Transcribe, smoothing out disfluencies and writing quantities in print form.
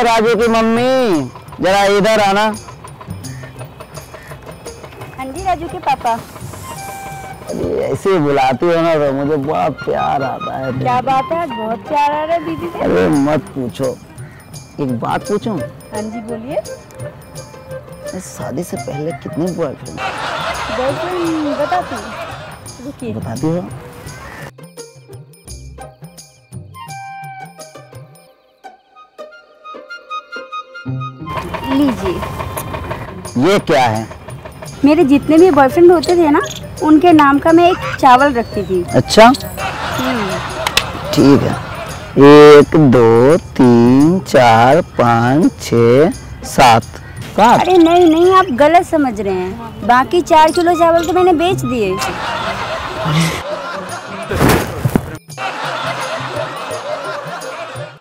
राजू की मम्मी, जरा इधर आना। हाँ जी राजू के पापा। अरे ऐसे बुलाती हो ना तो मुझे बहुत प्यार आता है। क्या बात है, बहुत प्यार आ रहा है दीदी से। अरे मत पूछो, एक बात पूछूं? हाँ जी बोलिए। शादी से पहले कितने बॉयफ्रेंड? बॉयफ्रेंड बताती हूँ, रुकिए। बताती हो? लीजिए। ये क्या है? मेरे जितने भी बॉयफ्रेंड होते थे ना, उनके नाम का मैं एक चावल रखती थी। अच्छा ठीक है। 1 2 3 4 5 6 7। अरे नहीं नहीं, आप गलत समझ रहे हैं। बाकी 4 किलो चावल तो मैंने बेच दिए।